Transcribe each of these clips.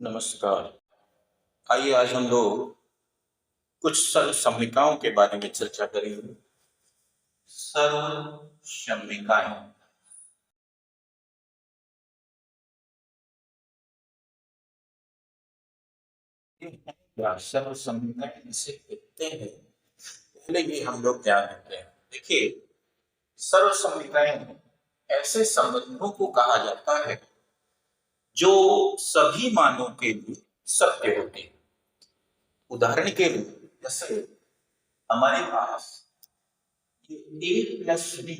नमस्कार। आइए आज हम लोग कुछ सरल सममिकाओं के बारे में चर्चा करेंगे। सरल सममिकाएं। सरल सममिकाएं इसे कहते हैं, पहले ये हम लोग ध्यान रखते हैं। देखिए, सरल सममिकाएं ऐसे संबंधों को कहा जाता है जो सभी मानों के लिए सत्य होते हैं। उदाहरण के लिए, जैसे हमारे पास ये a plus b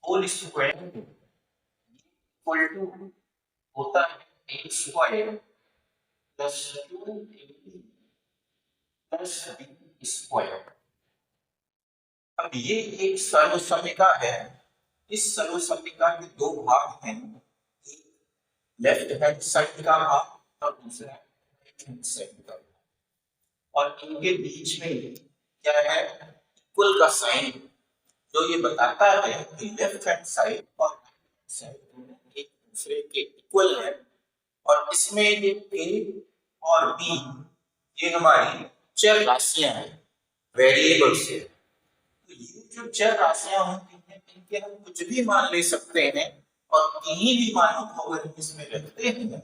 whole square equal to होता है a स्क्वायर प्लस 2ab प्लस बी स्क्वायर। अब ये एक सर्वसम्मिका है। इस सर्वसम्मिका के दो भाग हैं, एक लेफ्ट हैंड साइड का भाग और दूसरा राइट हैंड साइड का भाग, और इनके बीच में क्या है, इक्वल का साइन, जो ये बताता है कि लेफ्ट हैंड साइड और राइट हैंड साइड एक दूसरे के इक्वल है। और इसमें ये a और b ये हमारी चर राशियां हैं, वेरिएबल्स है। तो ये जो चर राशियां होती हैं, इनके हम कुछ भी मान ले सकते हैं, और किन्हीं भी मानों को अगर हम इसमें रखते हैं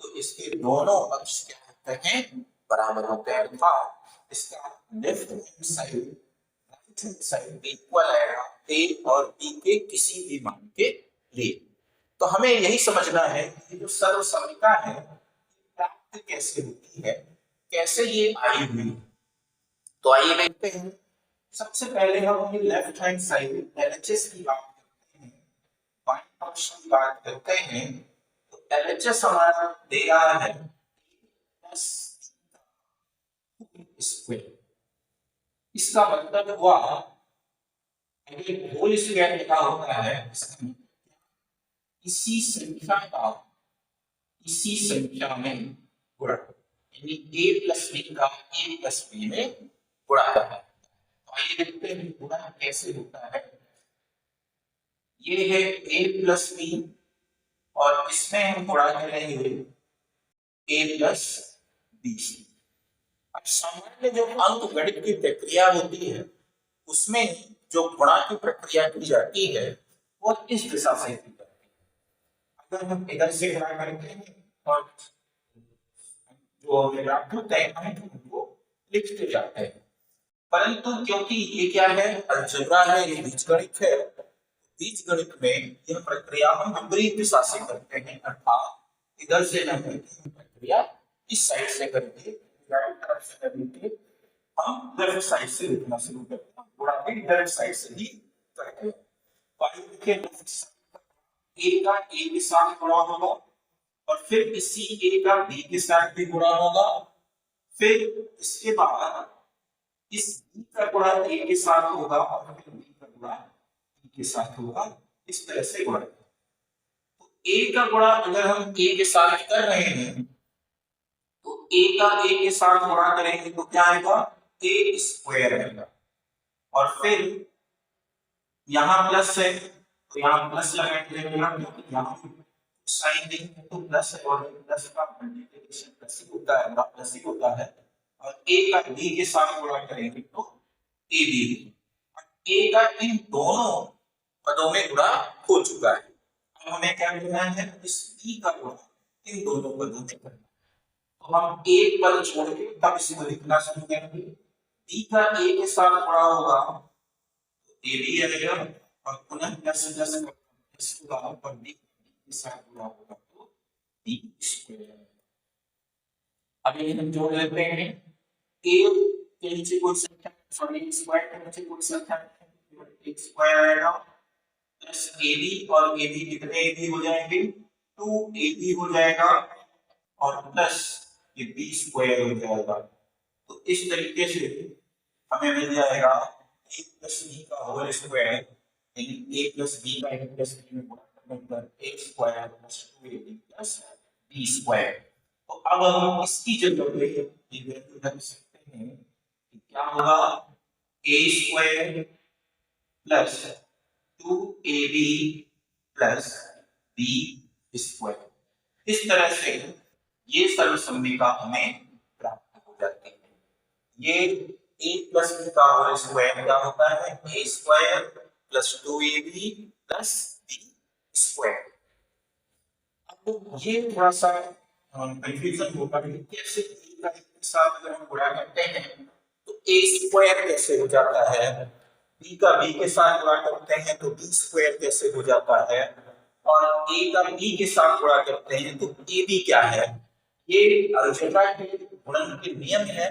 तो इसके दोनों पक्ष क्या होते हैं, बराबर होते हैं। अर्थात इसका left hand side right hand side equal आएगा a और b के किसी भी मान के लिए। तो हमें यही समझना है कि जो सर्वसम्मिका है प्राप्त कैसे होती है, कैसे ये आई हुई। तो आइए देखते हैं। सबसे पहले हम लेफ्ट हैंड साइड एलएचएस की बात करते हैं, बाएं पक्ष की बात करते हैं। तो एलएचएस हमारा दे रहा है प्लस स्क्वायर। इसका मतलब हुआ होल स्क्वायर लिखा होता है, इसी संख्या का इसी संख्या में गुणा, यानी a प्लस बी का a प्लस बी में गुणा करना। तो आइए देखते हैं गुणा कैसे होता है। ये है a प्लस बी और इसमें हम गुणा करेंगे a प्लस बी। अब सामान्य जो अंक गणित की प्रक्रिया होती है उसमें जो गुणा की प्रक्रिया की जाती है वो इस दिशा से की जाती है। अगर हम इधर से गुणा करते हैं और जो प्राप्त होते हैं उनको लिखते जाते हैं, परंतु क्योंकि ये क्या है, अलजेब्रा है, ये बीजगणित है, बीजगणित में यह प्रक्रिया हम विपरीत दिशा से करते हैं। अर्थात इधर से न करके प्रक्रिया इस साइड से करके राइट तरफ से करके हम लेफ्ट साइड से लिखना शुरू करते हैं, थोड़ा भी लेफ्ट साइड से ही करते हैं। पाई के लेफ्ट साइड ए का ए के साथ गुणा होगा और फिर इसी ए का बी के साथ भी गुणा होगा, फिर इसके बाद इस बी का गुणा ए के साथ होगा और फिर बी का गुणा बी के साथ होगा। इस तरह से गुणा, तो ए का गुणा अगर हम ए के साथ कर रहे हैं तो ए का ए के साथ गुणा करेंगे तो क्या आएगा, ए स्क्वायर आएगा। और फिर यहाँ प्लस है तो यहाँ प्लस लगाएंगे, क्योंकि यहाँ साइन देंगे तो प्लस है और प्लस का मल्टीप्लिकेशन प्लस ही होता है, प्लस ही होता है। और a का b के साथ गुणा करेंगे तो a b, a का इन दोनों पदों में गुणा हो चुका है। अब हमें क्या करना है, इस b का गुणा इन दोनों पदों में करना। तो हम एक पद छोड़ के तब इसको लिखना शुरू करेंगे। b का a के साथ गुणा होगा तो a b आएगा और पुनः प्लस प्लस इसका ऊपर b के साथ गुणा होगा तो b स्क्वायर। अब ये हम जोड़ लेते हैं, a के नीचे कोई संख्या, सॉरी स्क्वायर के नीचे कोई संख्या एक स्क्वायर आएगा प्लस ab, और ab कितने ab हो जाएंगे, 2ab हो जाएगा और प्लस ये b स्क्वायर हो जाएगा। तो इस तरीके से हमें मिल जाएगा a प्लस b का होल स्क्वायर, यानी a प्लस b का a प्लस b में गुणा करने पर a square plus 2ab plus b square. तो अब हम इसकी जगह पे ये वैल्यू रख सकते हैं कि क्या होगा, a square plus 2ab plus b square. इस तरह से ये सर्वसम्मिका हमें प्राप्त हो जाती है। ये a प्लस b का होल स्क्वायर क्या होता है, a square plus 2ab plus b square. अब ये थोड़ा सा कंफ्यूजन होगा कि कैसे a का के साथ अगर हम गुणा करते हैं तो a स्क्वायर कैसे हो जाता है, b का b के साथ गुणा करते हैं तो b स्क्वायर कैसे हो जाता है, और a का b के साथ गुणा करते हैं तो ab क्या है। ये अलजेब्रा के गुणन के नियम है,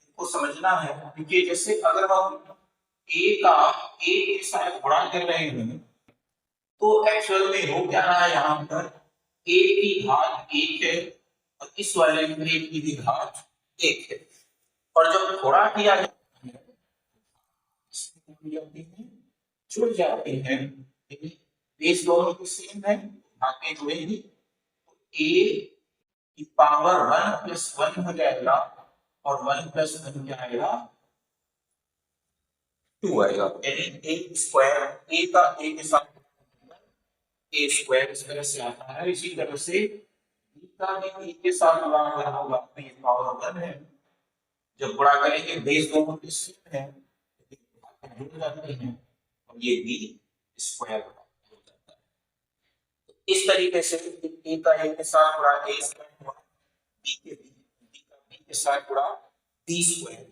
इनको समझना है। क्योंकि जैसे अगर हम a का a के साथ गुणा कर रहे हैं तो एक्चुअल में हो क्या रहा है, यहाँ पर a की घात 1 है और इस वाले में a की भी घात 1 है, और जब गुणा किया जाता है जुड़ जाती है, बेस दोनों की सेम है, घातें जुड़ेंगी तो a की पावर 1 प्लस 1 हो जाएगा और 1 प्लस 1 क्या आएगा 2 आएगा, यानी a स्क्वायर a का a के साथ a स्क्वायर इस तरह से आता है। इसी तरह से b का भी a के साथ गुणा अगर होगा तो ये पावर 1 है, जब गुणा करेंगे बेस दोनों की सेम है जुड़ जाते हैं और ये b स्क्वायर हो जाता है। तो इस तरीके से a का a के साथ गुणा a स्क्वायर हुआ, b का b के साथ गुणा b स्क्वायर,